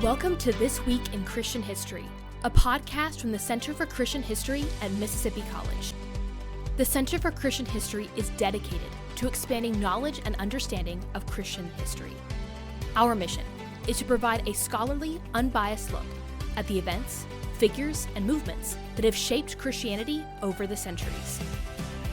Welcome to This Week in Christian History, a podcast from the Center for Christian History at Mississippi College. The Center for Christian History is dedicated to expanding knowledge and understanding of Christian history. Our mission is to provide a scholarly, unbiased look at the events, figures, and movements that have shaped Christianity over the centuries.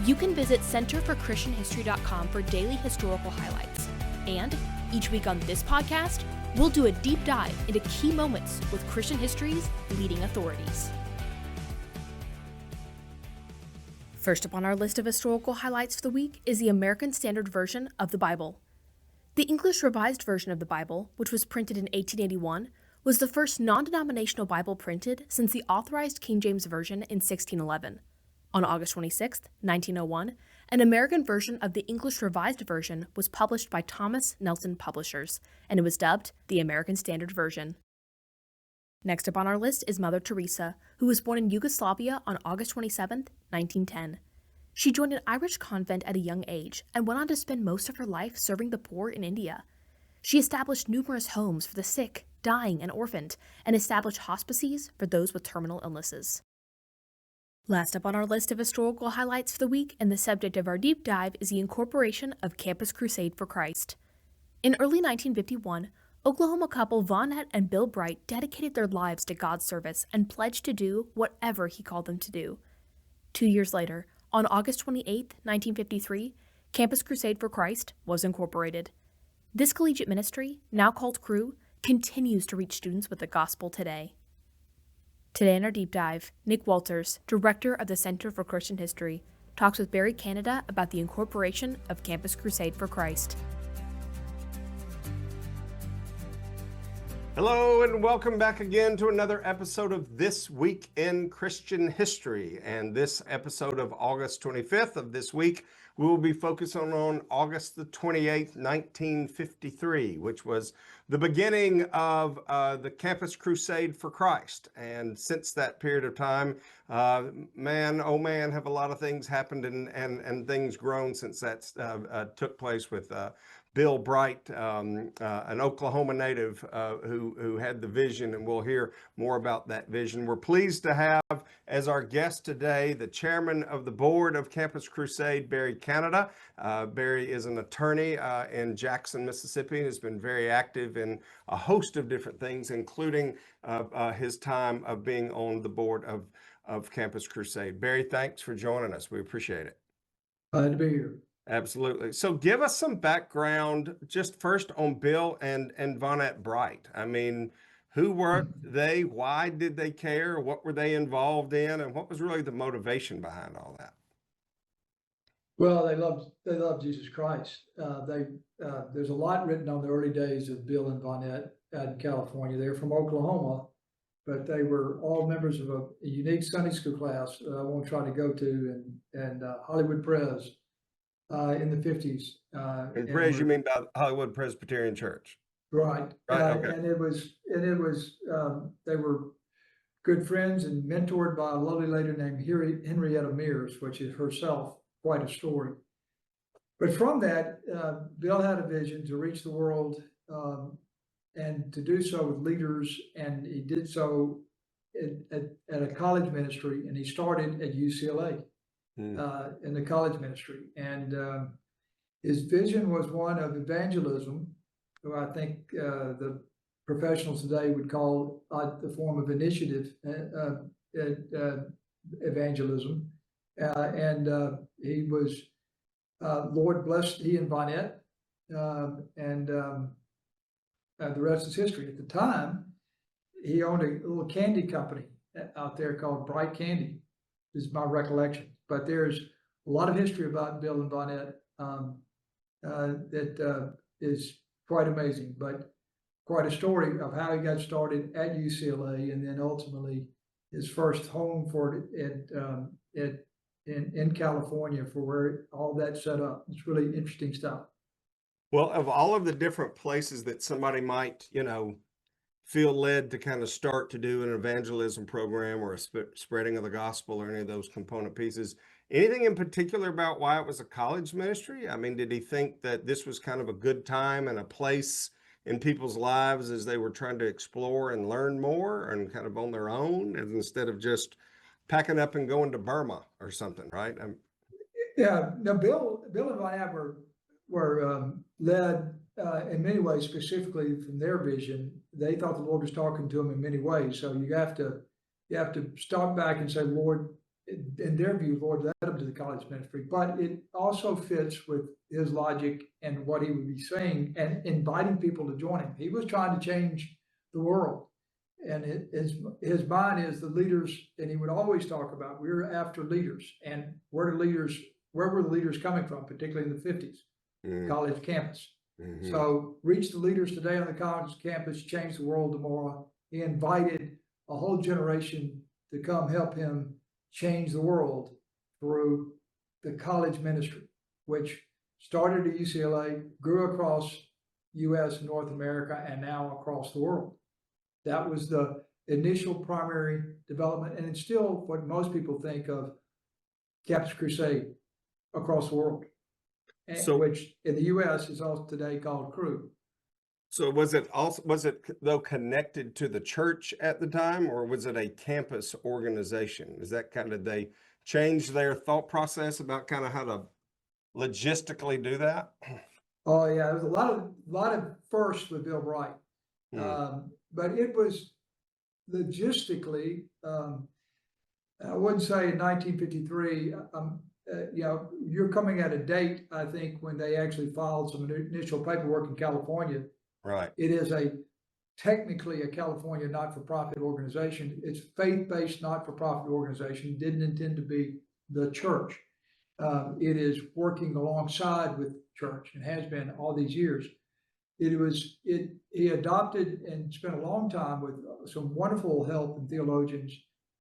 You can visit centerforchristianhistory.com for daily historical highlights. And each week on this podcast, we'll do a deep dive into key moments with Christian history's leading authorities. First up on our list of historical highlights for the week is the American Standard Version of the Bible. The English Revised Version of the Bible, which was printed in 1881, was the first non-denominational Bible printed since the Authorized King James Version in 1611. On August 26, 1901, an American version of the English Revised Version was published by Thomas Nelson Publishers, and it was dubbed the American Standard Version. Next up on our list is Mother Teresa, who was born in Yugoslavia on August 27, 1910. She joined an Irish convent at a young age and went on to spend most of her life serving the poor in India. She established numerous homes for the sick, dying, and orphaned, and established hospices for those with terminal illnesses. Last up on our list of historical highlights for the week, and the subject of our deep dive, is the incorporation of Campus Crusade for Christ. In early 1951, Oklahoma couple Vonette and Bill Bright dedicated their lives to God's service and pledged to do whatever He called them to do. 2 years later, on August 28, 1953, Campus Crusade for Christ was incorporated. This collegiate ministry, now called Cru, continues to reach students with the gospel today. Today in our deep dive, Nick Walters, director of the Center for Christian History, talks with Barry Canada about the incorporation of Campus Crusade for Christ. Hello and welcome back again to another episode of This Week in Christian History. And this episode of August 25th of this week, we will be focusing on August the 28th, 1953, which was the beginning of the Campus Crusade for Christ. And since that period of time, man, oh man, have a lot of things happened and things grown since that took place with Bill Bright, an Oklahoma native who had the vision, and we'll hear more about that vision. We're pleased to have as our guest today the chairman of the board of Campus Crusade, Barry Canada. Barry is an attorney in Jackson, Mississippi, and has been very active in a host of different things, including his time of being on the board of Campus Crusade. Barry, thanks for joining us. We appreciate it. Glad to be here. Absolutely. So give us some background just first on Bill and Vonette Bright. I mean, who were they? Why did they care? What were they involved in? And what was really the motivation behind all that? Well, they loved Jesus Christ. There's a lot written on the early days of Bill and Vonette in California. They're from Oklahoma, but they were all members of a unique Sunday school class I won't try to go to, and Hollywood Pres. In the 50s. And Pres, you mean by Hollywood Presbyterian Church? Right. Okay. And it was they were good friends and mentored by a lovely lady named Henrietta Mears, which is herself quite a story. But from that, Bill had a vision to reach the world and to do so with leaders, and he did so at a college ministry, and he started at UCLA. In the college ministry, and his vision was one of evangelism, who I think the professionals today would call the form of initiative evangelism, and he was Lord blessed he and Vonette, and the rest is history. At the time, he owned a little candy company out there called Bright Candy, is my recollection. But there's a lot of history about Bill and Vonette that is quite amazing, but quite a story of how he got started at UCLA, and then ultimately his first home for it in California, for where all that set up. It's really interesting stuff. Well, of all of the different places that somebody might, feel led to kind of start to do an evangelism program or a spreading of the gospel or any of those component pieces, anything in particular about why it was a college ministry? I mean, did he think that this was kind of a good time and a place in people's lives as they were trying to explore and learn more and kind of on their own, and instead of just packing up and going to Burma or something, right? Yeah, no, Bill and Von App were led in many ways, specifically from their vision. They thought the Lord was talking to them in many ways. So you have to stop back and say, Lord, in their view, Lord led them to the college ministry. But it also fits with his logic and what he would be saying and inviting people to join him. He was trying to change the world. And his mind is the leaders, and he would always talk about we're after leaders, and where were the leaders coming from, particularly in the 50s, college campus. So reach the leaders today on the college campus, change the world tomorrow. He invited a whole generation to come help him change the world through the college ministry, which started at UCLA, grew across US and North America, and now across the world. That was the initial primary development, and it's still what most people think of Campus Crusade across the world, which in the U.S. is also today called Cru. So was it though connected to the church at the time, or was it a campus organization? Is that kind of they changed their thought process about kind of how to logistically do that? Oh yeah, there was a lot of firsts with Bill Bright. But it was logistically, I wouldn't say in 1953, you're coming at a date, I think, when they actually filed some initial paperwork in California. Right. It is technically a California not-for-profit organization. It's faith-based not-for-profit organization, didn't intend to be the church. It is working alongside with church and has been all these years. He adopted and spent a long time with some wonderful help and theologians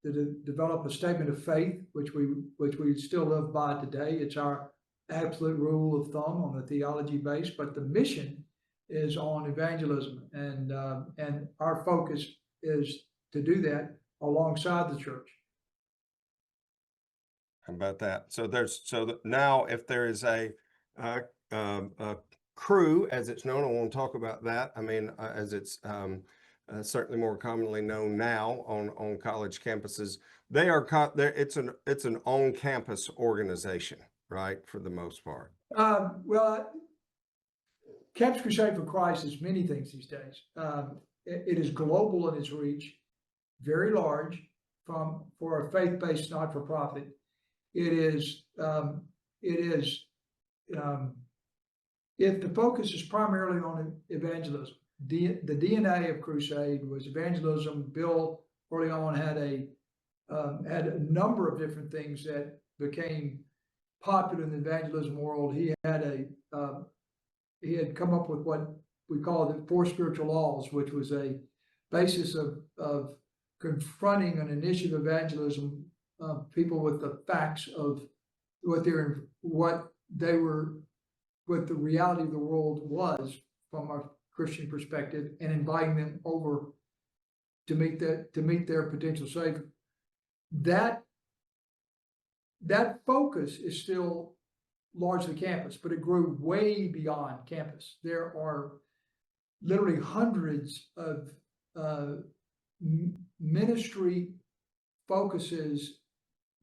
to develop a statement of faith, which we still live by today. It's our absolute rule of thumb on the theology base, but the mission is on evangelism, and our focus is to do that alongside the church. How about that? So now if there is a Cru, as it's known, I won't talk about that. I mean, as it's certainly more commonly known now on college campuses, it's an on-campus organization, right, for the most part. Well, Campus Crusade for Christ is many things these days. It is global in its reach, very large for a faith-based not-for-profit. If the focus is primarily on evangelism, the DNA of Crusade was evangelism. Bill early on had a number of different things that became popular in the evangelism world. He had come up with what we call the 4 spiritual laws, which was a basis of confronting an initiative evangelism, people with the facts of what the reality of the world was from a Christian perspective, and inviting them over to meet their potential Savior. That focus is still largely campus, but it grew way beyond campus. There are literally hundreds of ministry focuses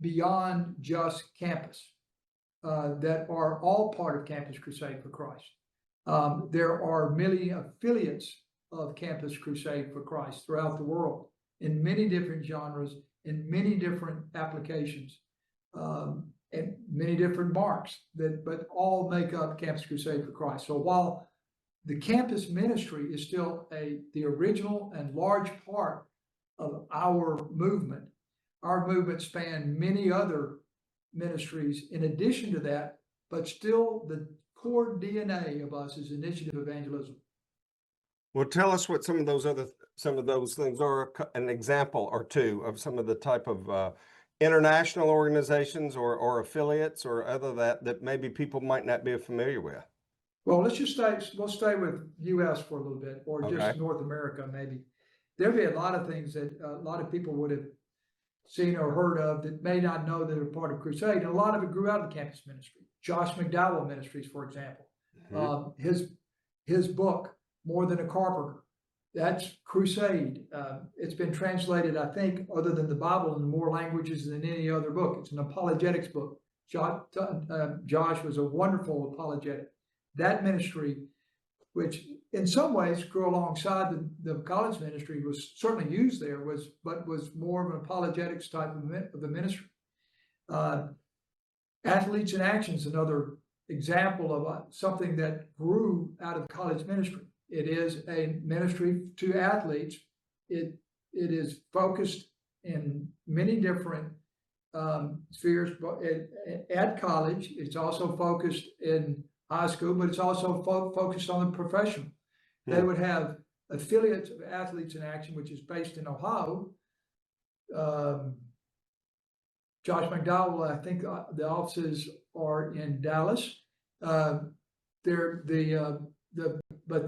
beyond just campus that are all part of Campus Crusade for Christ. There are many affiliates of Campus Crusade for Christ throughout the world in many different genres, in many different applications, and many different marks, but all make up Campus Crusade for Christ. So while the campus ministry is still the original and large part of our movement spanned many other ministries in addition to that, but still the core DNA of us is initiative evangelism. Well, tell us what some of those things are, an example or two of some of the type of international organizations or affiliates or other that maybe people might not be familiar with. Well, we'll stay with US for a little bit, or just North America maybe. There'll be a lot of things that a lot of people would have seen or heard of that may not know that are part of Crusade. And a lot of it grew out of the campus ministry. Josh McDowell Ministries, for example. His book, more than a carpenter. That's crusade. It's been translated, I think, other than the Bible, in more languages than any other book. It's an apologetics book. Josh was a wonderful apologetic. That ministry, which in some ways grew alongside the college ministry, was certainly used there, but was more of an apologetics type of the ministry. Athletes in Action is another example of something that grew out of college ministry. It is a ministry to athletes. It is focused in many different spheres at college. It's also focused in high school, but it's also focused on the professional. They would have affiliates of Athletes in Action, which is based in Ohio. Josh McDowell, I think the offices are in Dallas. But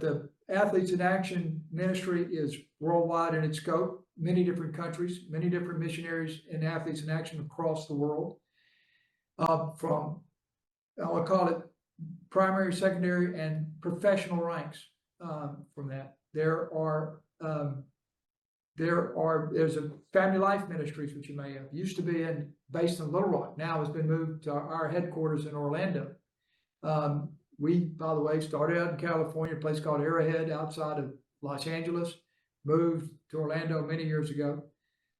the Athletes in Action ministry is worldwide in its scope, many different countries, many different missionaries in Athletes in Action across the world. From, I'll call it primary, secondary, and professional ranks. From that, there's a Family Life Ministries, which you may have used to be based in Little Rock, now has been moved to our headquarters in Orlando. We, by the way, started out in California, a place called Arrowhead outside of Los Angeles, moved to Orlando many years ago.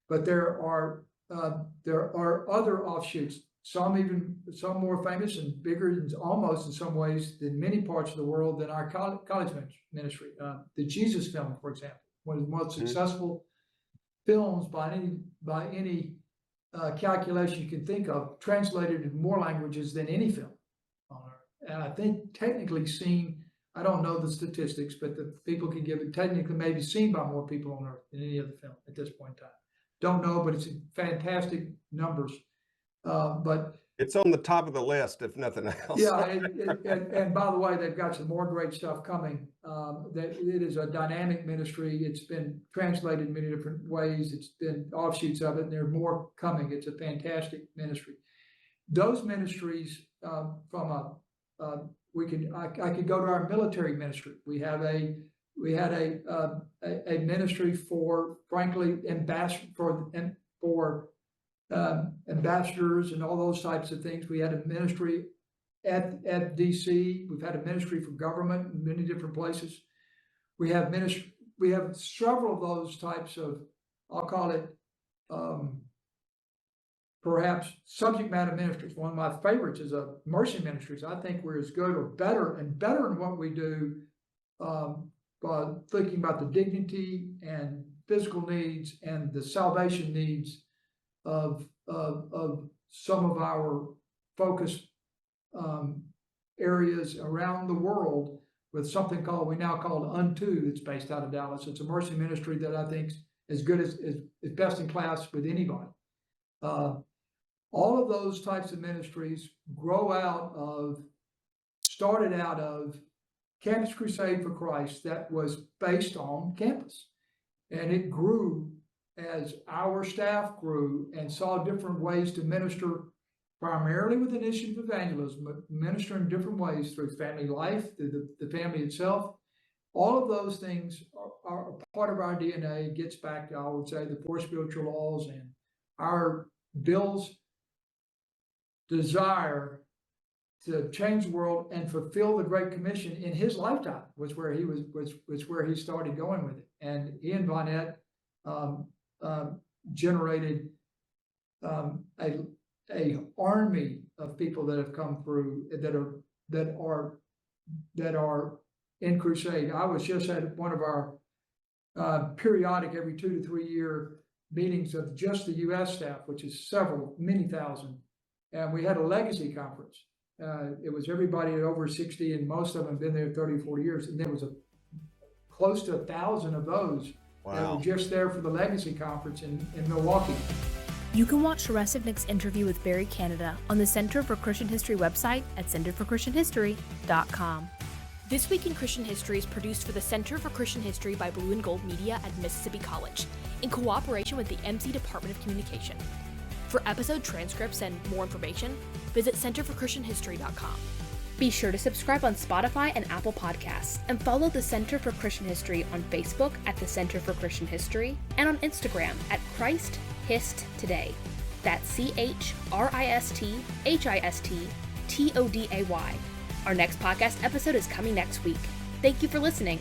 But there are other offshoots, some more famous and bigger, almost in some ways, than many parts of the world than our college ministry. The Jesus Film, for example, one of the most successful films by any calculation you can think of, translated in more languages than any film on earth. And I think technically seen, I don't know the statistics, but the people can give it, technically maybe seen by more people on earth than any other film at this point in time. Don't know, but it's fantastic numbers. But it's on the top of the list, if nothing else. Yeah, and by the way, they've got some more great stuff coming. It is a dynamic ministry. It's been translated in many different ways. It's been offshoots of it, and there's more coming. It's a fantastic ministry. Those ministries, I could go to our military ministry. We had a ministry for, frankly, ambassadors and all those types of things. We had a ministry at DC. We've had a ministry for government in many different places. We have several of those types of, I'll call it, perhaps subject matter ministries. One of my favorites is a mercy ministries. I think we're as good or better in what we do, by thinking about the dignity and physical needs and the salvation needs of some of our focus areas around the world, with something we now call Unto, that's based out of Dallas. It's a mercy ministry that I think is as good as best in class with anybody. All of those types of ministries started out of Campus Crusade for Christ that was based on campus, and it grew as our staff grew and saw different ways to minister, primarily with an issue of evangelism, but minister in different ways through family life, through the family itself. All of those things are part of our DNA. It gets back to, I would say, the 4 spiritual laws and our Bill's desire to change the world and fulfill the Great Commission in his lifetime was where he started going with it. And he and Vonette generated a army of people that have come through that are in crusade. I was just at one of our periodic every 2 to 3 year meetings of just the U.S. staff, which is many thousand, and we had a legacy conference. It was everybody at over 60, and most of them have been there 30, 40 years, and there was close to 1,000 of those. Wow. That were just there for the Legacy Conference in Milwaukee. You can watch the rest of Nick's interview with Barry Canada on the Center for Christian History website at centerforchristianhistory.com. This Week in Christian History is produced for the Center for Christian History by Blue and Gold Media at Mississippi College, in cooperation with the MC Department of Communication. For episode transcripts and more information, visit centerforchristianhistory.com. Be sure to subscribe on Spotify and Apple Podcasts, and follow the Center for Christian History on Facebook at the Center for Christian History and on Instagram at Christ Hist Today. That's ChristHistToday. Our next podcast episode is coming next week. Thank you for listening.